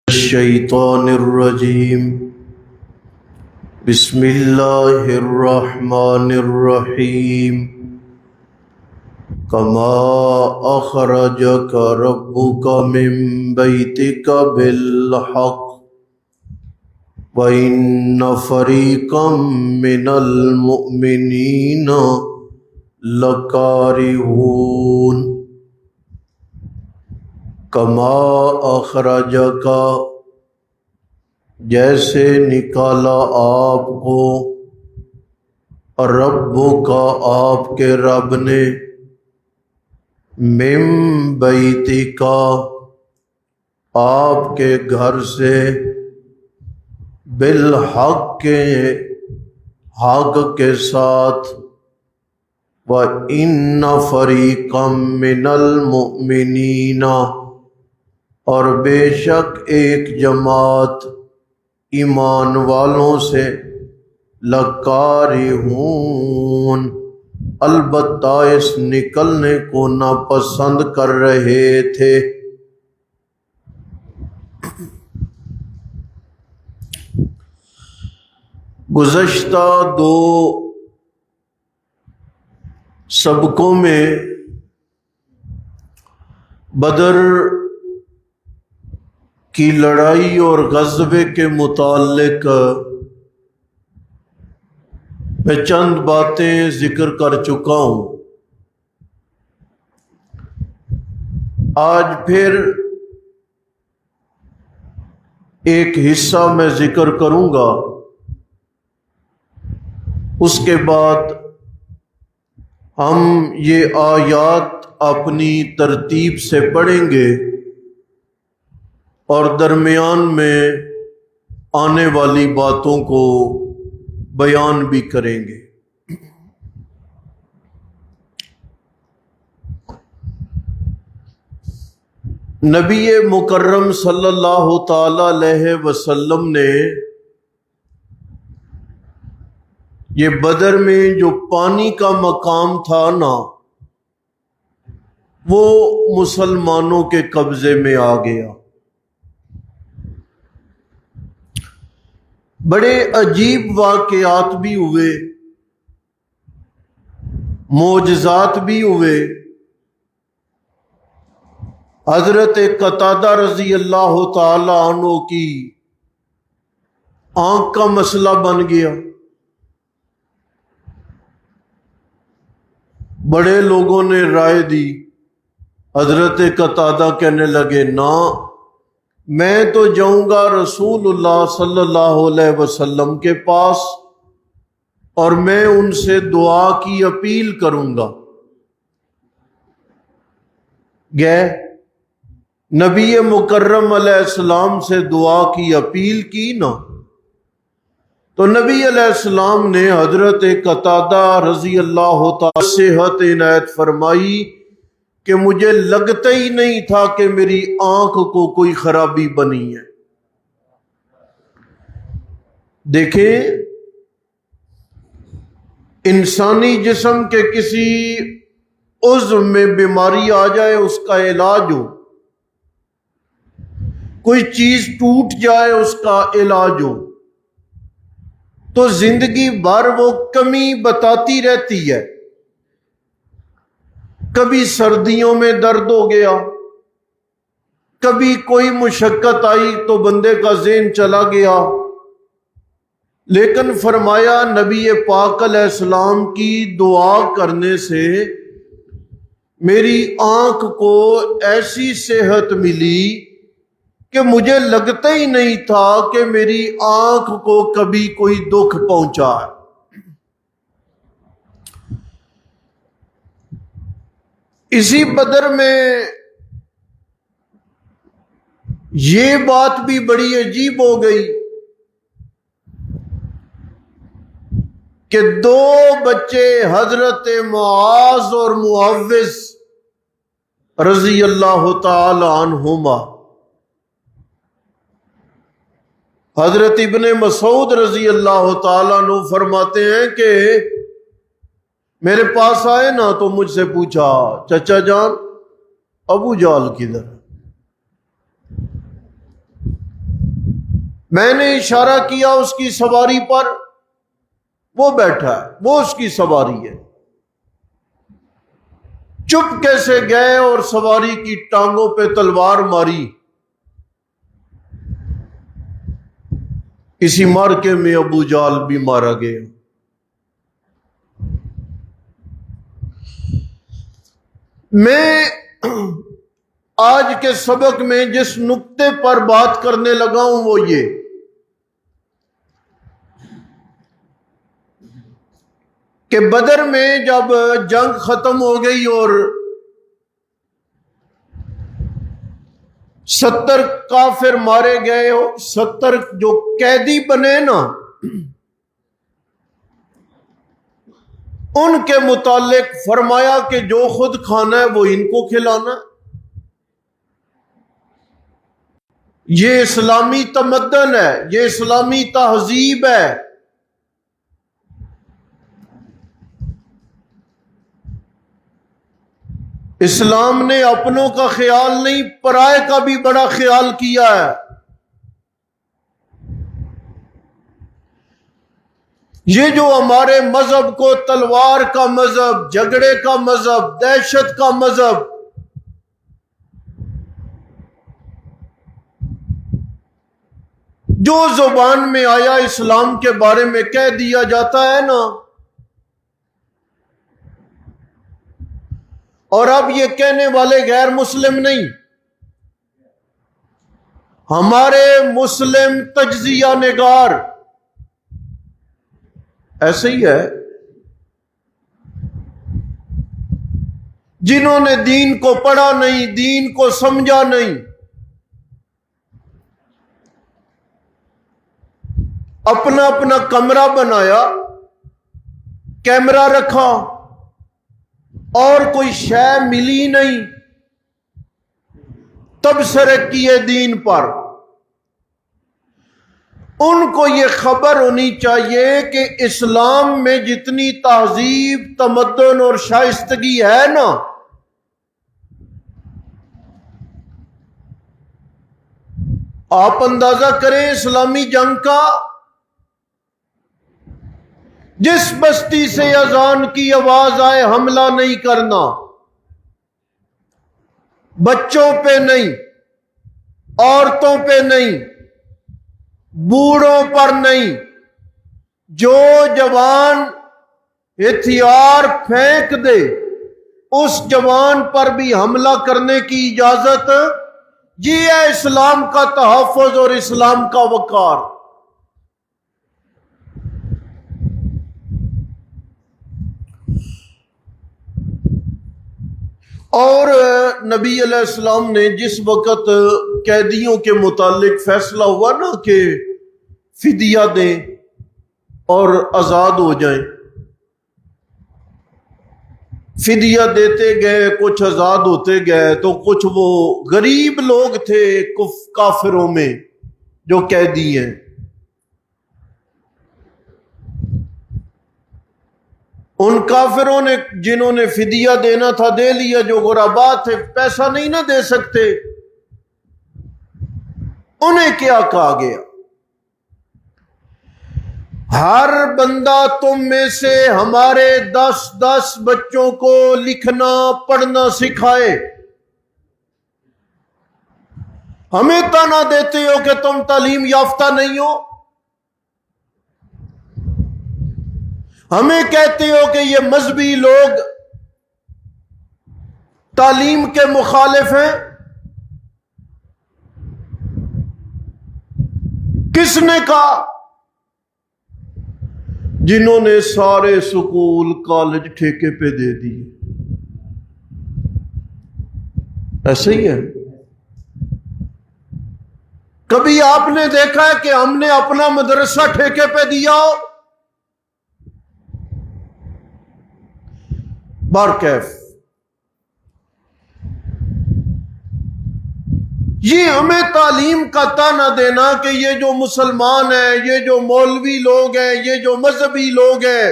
الشیطان الرجیم بسم اللہ الرحمن الرحیم کما اخرجک ربک من بیتک بالحق وَإِنَّ فَرِيقًا مِّنَ الْمُؤْمِنِينَ لَكَارِهُونَ کما اخرجک جیسے نکالا آپ کو ربک آپ کے رب نے من بیتک آپ کے گھر سے بالحق کے حق کے ساتھ وَإِنَّ فَرِيقًا مِّنَ الْمُؤْمِنِينَ اور بے شک ایک جماعت ایمان والوں سے لَکَارِہُونَ البتہ اس نکلنے کو ناپسند کر رہے تھے۔ گزشتہ دو سبقوں میں بدر کی لڑائی اور غزوے کے متعلق میں چند باتیں ذکر کر چکا ہوں۔ آج پھر ایک حصہ میں ذکر کروں گا، اس کے بعد ہم یہ آیات اپنی ترتیب سے پڑھیں گے اور درمیان میں آنے والی باتوں کو بیان بھی کریں گے۔ نبی مکرم صلی اللہ تعالی علیہ وسلم نے یہ بدر میں جو پانی کا مقام تھا نا، وہ مسلمانوں کے قبضے میں آ گیا۔ بڑے عجیب واقعات بھی ہوئے، معجزات بھی ہوئے۔ حضرت قتادہ رضی اللہ تعالی عنہ کی آنکھ کا مسئلہ بن گیا۔ بڑے لوگوں نے رائے دی، حضرت قتادہ کہنے لگے نا، میں تو جاؤں گا رسول اللہ صلی اللہ علیہ وسلم کے پاس اور میں ان سے دعا کی اپیل کروں گا۔ گئے، نبی مکرم علیہ السلام سے دعا کی اپیل کی نا، تو نبی علیہ السلام نے حضرت قتادہ رضی اللہ تعالی صحت عنایت فرمائی کہ مجھے لگتا ہی نہیں تھا کہ میری آنکھ کو کوئی خرابی بنی ہے۔ دیکھیں، انسانی جسم کے کسی عضو میں بیماری آ جائے، اس کا علاج ہو، کوئی چیز ٹوٹ جائے، اس کا علاج ہو، تو زندگی بھر وہ کمی بتاتی رہتی ہے۔ کبھی سردیوں میں درد ہو گیا، کبھی کوئی مشقت آئی تو بندے کا ذہن چلا گیا، لیکن فرمایا نبی پاک علیہ السلام کی دعا کرنے سے میری آنکھ کو ایسی صحت ملی کہ مجھے لگتا ہی نہیں تھا کہ میری آنکھ کو کبھی کوئی دکھ پہنچا ہے۔ اسی بدر میں یہ بات بھی بڑی عجیب ہو گئی کہ دو بچے حضرت معاذ اور معوذ رضی اللہ تعالی عنہما، حضرت ابن مسعود رضی اللہ تعالیٰ عنہ فرماتے ہیں کہ میرے پاس آئے نا تو مجھ سے پوچھا، چچا جان ابو جہل کدھر؟ میں نے اشارہ کیا اس کی سواری پر، وہ بیٹھا ہے، وہ اس کی سواری ہے۔ چپ کیسے گئے اور سواری کی ٹانگوں پہ تلوار ماری۔ اسی مارکے میں ابو جال بھی مارا گیا۔ میں آج کے سبق میں جس نقطے پر بات کرنے لگا ہوں وہ یہ کہ بدر میں جب جنگ ختم ہو گئی اور 70 کافر مارے گئے، 70 جو قیدی بنے نا، ان کے متعلق فرمایا کہ جو خود کھانا ہے وہ ان کو کھلانا۔ یہ اسلامی تمدن ہے، یہ اسلامی تہذیب ہے۔ اسلام نے اپنوں کا خیال نہیں، پرائے کا بھی بڑا خیال کیا ہے۔ یہ جو ہمارے مذہب کو تلوار کا مذہب، جھگڑے کا مذہب، دہشت کا مذہب، جو زبان میں آیا اسلام کے بارے میں کہہ دیا جاتا ہے نا، اور اب یہ کہنے والے غیر مسلم نہیں، ہمارے مسلم تجزیہ نگار ایسے ہی ہے، جنہوں نے دین کو پڑھا نہیں، دین کو سمجھا نہیں، اپنا اپنا کمرہ بنایا، کیمرہ رکھا، اور کوئی شے ملی نہیں، تبصرے کیے دین پر۔ ان کو یہ خبر ہونی چاہیے کہ اسلام میں جتنی تہذیب، تمدن اور شائستگی ہے نا، آپ اندازہ کریں اسلامی جنگ کا، جس بستی سے اذان کی آواز آئے حملہ نہیں کرنا، بچوں پہ نہیں، عورتوں پہ نہیں، بوڑھوں پر نہیں، جو جوان ہتھیار پھینک دے اس جوان پر بھی حملہ کرنے کی اجازت۔ یہ ہے اسلام کا تحفظ اور اسلام کا وقار۔ اور نبی علیہ السلام نے جس وقت قیدیوں کے متعلق فیصلہ ہوا نا کہ فدیہ دیں اور آزاد ہو جائیں، فدیہ دیتے گئے، کچھ آزاد ہوتے گئے، تو کچھ وہ غریب لوگ تھے کافروں میں جو قیدی ہیں، ان کافروں نے جنہوں نے فدیہ دینا تھا دے لیا، جو غربا تھے پیسہ نہیں نہ دے سکتے، انہیں کیا کہا گیا؟ ہر بندہ تم میں سے ہمارے 10 بچوں کو لکھنا پڑھنا سکھائے۔ ہمیں تانا دیتے ہو کہ تم تعلیم یافتہ نہیں ہو، ہمیں کہتے ہو کہ یہ مذہبی لوگ تعلیم کے مخالف ہیں۔ کس نے کہا؟ جنہوں نے سارے سکول کالج ٹھیکے پہ دے دیے۔ ایسے ہی ہے۔ کبھی آپ نے دیکھا ہے کہ ہم نے اپنا مدرسہ ٹھیکے پہ دیا ہو؟ بارکیف یہ ہمیں تعلیم کا طعنہ دینا کہ یہ جو مسلمان ہیں، یہ جو مولوی لوگ ہیں، یہ جو مذہبی لوگ ہیں،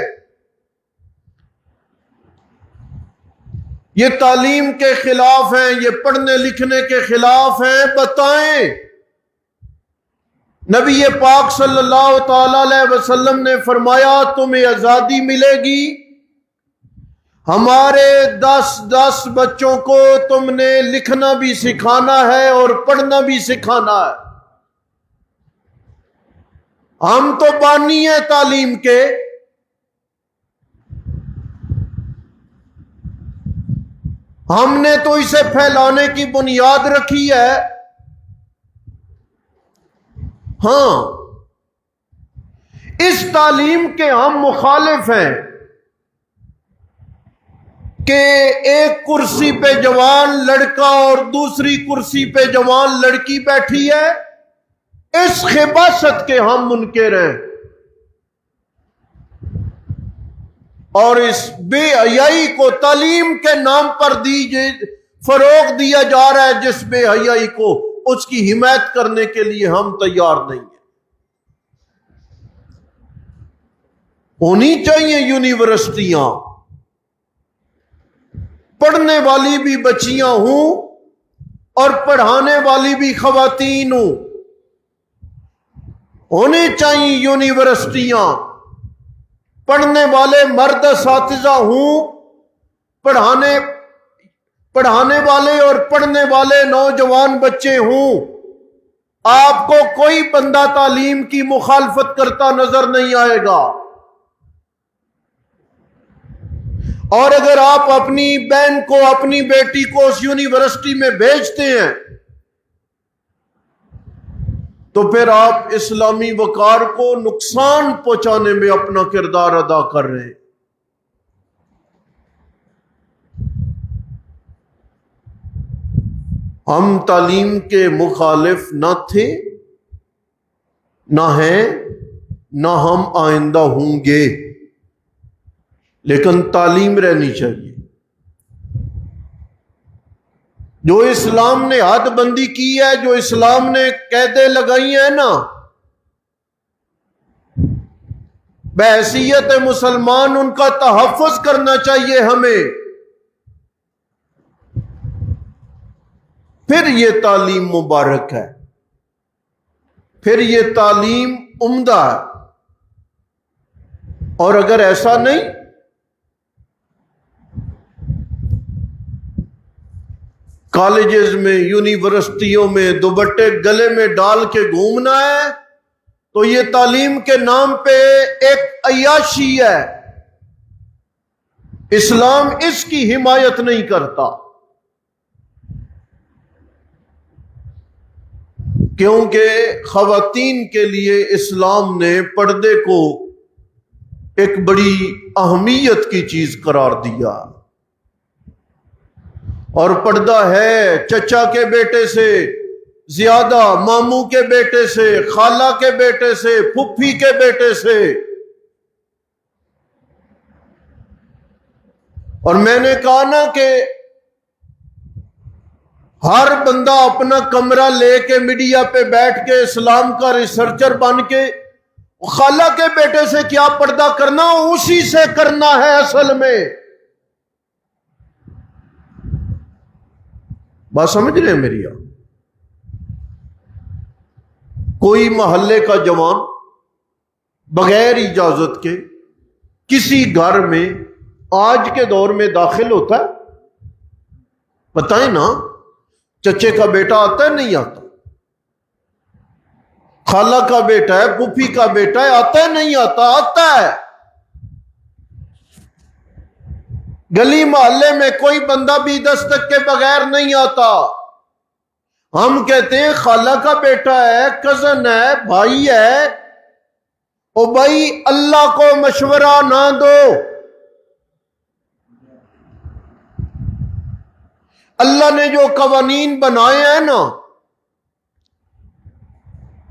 یہ تعلیم کے خلاف ہیں، یہ پڑھنے لکھنے کے خلاف ہیں، بتائیں نبی پاک صلی اللہ تعالی علیہ وسلم نے فرمایا تمہیں آزادی ملے گی، ہمارے 10 بچوں کو تم نے لکھنا بھی سکھانا ہے اور پڑھنا بھی سکھانا ہے۔ ہم تو بانی ہیں تعلیم کے، ہم نے تو اسے پھیلانے کی بنیاد رکھی ہے۔ ہاں، اس تعلیم کے ہم مخالف ہیں کہ ایک کرسی پہ جوان لڑکا اور دوسری کرسی پہ جوان لڑکی بیٹھی ہے، اس خباثت کے ہم منکر ہیں، اور اس بے حیائی کو تعلیم کے نام پر فروغ دیا جا رہا ہے، جس بے حیائی کو اس کی حمایت کرنے کے لیے ہم تیار نہیں ہیں۔ ہونی چاہیے یونیورسٹیاں، پڑھنے والی بھی بچیاں ہوں اور پڑھانے والی بھی خواتین ہوں۔ ہونی چاہیے یونیورسٹیاں، پڑھنے والے مرد اساتذہ ہوں، پڑھانے والے اور پڑھنے والے نوجوان بچے ہوں۔ آپ کو کوئی بندہ تعلیم کی مخالفت کرتا نظر نہیں آئے گا، اور اگر آپ اپنی بہن کو، اپنی بیٹی کو اس یونیورسٹی میں بھیجتے ہیں تو پھر آپ اسلامی وقار کو نقصان پہنچانے میں اپنا کردار ادا کر رہے ہیں۔ ہم تعلیم کے مخالف نہ تھے، نہ ہیں، نہ ہم آئندہ ہوں گے، لیکن تعلیم رہنی چاہیے۔ جو اسلام نے حد بندی کی ہے، جو اسلام نے قیدیں لگائی ہیں نا، بحیثیت مسلمان ان کا تحفظ کرنا چاہیے ہمیں۔ پھر یہ تعلیم مبارک ہے، پھر یہ تعلیم عمدہ ہے۔ اور اگر ایسا نہیں، کالجز میں، یونیورسٹیوں میں دوپٹے گلے میں ڈال کے گھومنا ہے تو یہ تعلیم کے نام پہ ایک عیاشی ہے۔ اسلام اس کی حمایت نہیں کرتا، کیونکہ خواتین کے لیے اسلام نے پردے کو ایک بڑی اہمیت کی چیز قرار دیا، اور پردہ ہے چچا کے بیٹے سے زیادہ، ماموں کے بیٹے سے، خالہ کے بیٹے سے، پھپھی کے بیٹے سے۔ اور میں نے کہا نا کہ ہر بندہ اپنا کمرہ لے کے میڈیا پہ بیٹھ کے اسلام کا ریسرچر بن کے خالہ کے بیٹے سے کیا پردہ کرنا، اسی سے کرنا ہے اصل میں۔ بات سمجھ رہے ہیں میری؟ کوئی محلے کا جوان بغیر اجازت کے کسی گھر میں آج کے دور میں داخل ہوتا ہے؟ بتائیں نا، چچے کا بیٹا آتا ہے نہیں آتا؟ خالہ کا بیٹا ہے، پھوپھی کا بیٹا ہے، آتا ہے نہیں آتا؟ آتا ہے۔ گلی محلے میں کوئی بندہ بھی دستک کے بغیر نہیں آتا۔ ہم کہتے ہیں خالہ کا بیٹا ہے، کزن ہے، بھائی ہے۔ او بھائی، اللہ کو مشورہ نہ دو۔ اللہ نے جو قوانین بنائے ہیں نا،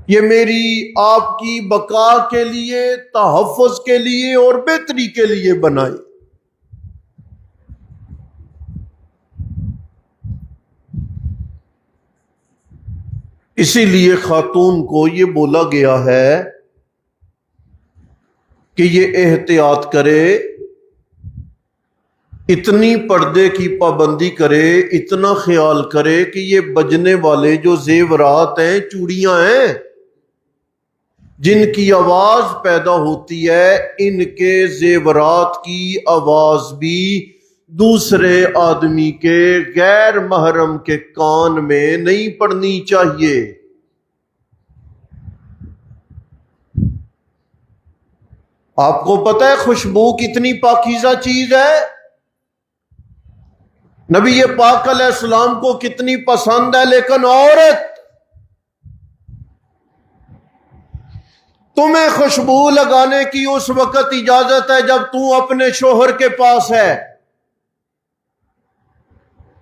یہ میری آپ کی بقا کے لیے، تحفظ کے لیے اور بہتری کے لیے بنائے۔ اسی لیے خاتون کو یہ بولا گیا ہے کہ یہ احتیاط کرے، اتنی پردے کی پابندی کرے، اتنا خیال کرے کہ یہ بجنے والے جو زیورات ہیں، چوڑیاں ہیں، جن کی آواز پیدا ہوتی ہے ان کے زیورات کی آواز بھی دوسرے آدمی کے غیر محرم کے کان میں نہیں پڑنی چاہیے۔ آپ کو پتہ ہے خوشبو کتنی پاکیزہ چیز ہے؟ نبی پاک علیہ السلام کو کتنی پسند ہے، لیکن عورت تمہیں خوشبو لگانے کی اس وقت اجازت ہے جب تو اپنے شوہر کے پاس ہے۔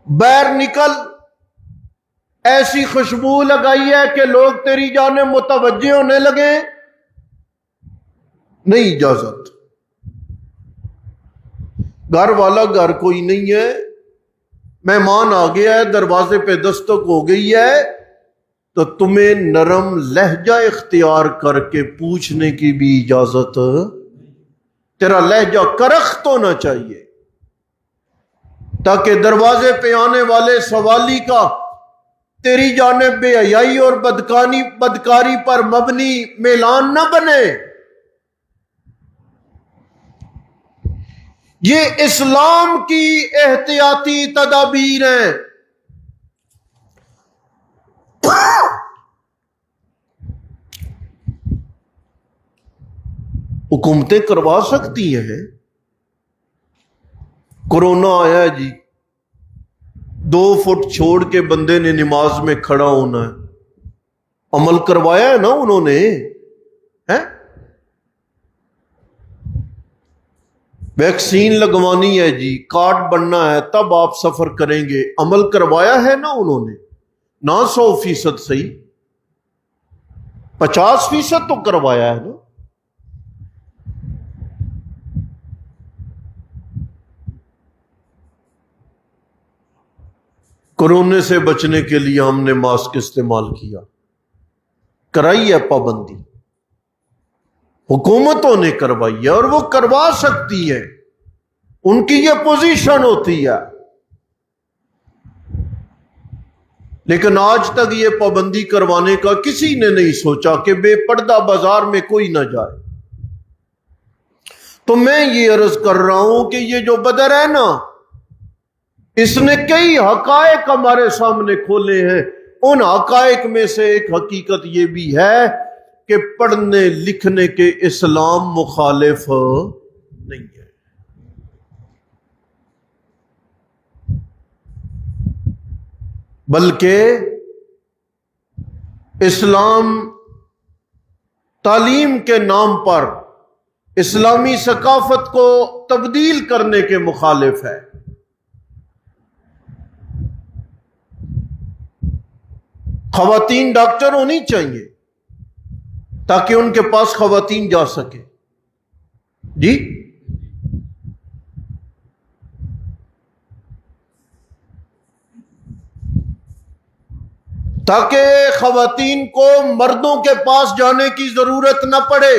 باہر نکل، ایسی خوشبو لگائی ہے کہ لوگ تیری جانب متوجہ ہونے لگے، نہیں اجازت۔ گھر والا گھر کوئی نہیں ہے، مہمان آ گیا ہے، دروازے پہ دستک ہو گئی ہے، تو تمہیں نرم لہجہ اختیار کر کے پوچھنے کی بھی اجازت، تیرا لہجہ کرخت ہونا چاہیے تاکہ دروازے پہ آنے والے سوالی کا تیری جانب بے حیائی اور بدکاری پر مبنی میلان نہ بنے۔ یہ اسلام کی احتیاطی تدابیر ہیں۔ حکومتیں کروا سکتی ہیں۔ کورونا آیا ہے جی، 2 فٹ چھوڑ کے بندے نے نماز میں کھڑا ہونا ہے، عمل کروایا ہے نا انہوں نے، ویکسین لگوانی ہے جی، کارڈ بننا ہے تب آپ سفر کریں گے، عمل کروایا ہے نا انہوں نے، نہ 100% صحیح، 50% تو کروایا ہے نا۔ کورونے سے بچنے کے لیے ہم نے ماسک استعمال کیا، کرائی ہے پابندی، حکومتوں نے کروائی ہے اور وہ کروا سکتی ہے، ان کی یہ پوزیشن ہوتی ہے۔ لیکن آج تک یہ پابندی کروانے کا کسی نے نہیں سوچا کہ بے پردہ بازار میں کوئی نہ جائے۔ تو میں یہ عرض کر رہا ہوں کہ یہ جو بدر ہے نا، اس نے کئی حقائق ہمارے سامنے کھولے ہیں۔ ان حقائق میں سے ایک حقیقت یہ بھی ہے کہ پڑھنے لکھنے کے اسلام مخالف نہیں ہے۔ بلکہ اسلام تعلیم کے نام پر اسلامی ثقافت کو تبدیل کرنے کے مخالف ہے۔ خواتین ڈاکٹر ہونی چاہیے تاکہ ان کے پاس خواتین جا سکے، جی، تاکہ خواتین کو مردوں کے پاس جانے کی ضرورت نہ پڑے۔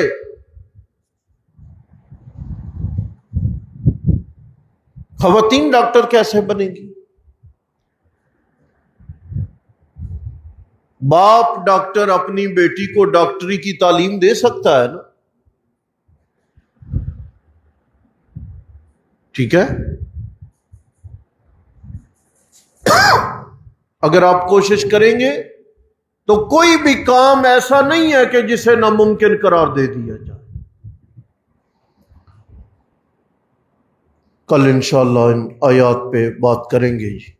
خواتین ڈاکٹر کیسے بنے گی؟ باپ ڈاکٹر اپنی بیٹی کو ڈاکٹری کی تعلیم دے سکتا ہے نا، ٹھیک ہے؟ اگر آپ کوشش کریں گے تو کوئی بھی کام ایسا نہیں ہے کہ جسے ناممکن قرار دے دیا جائے۔ کل انشاءاللہ ان آیات پہ بات کریں گے جی۔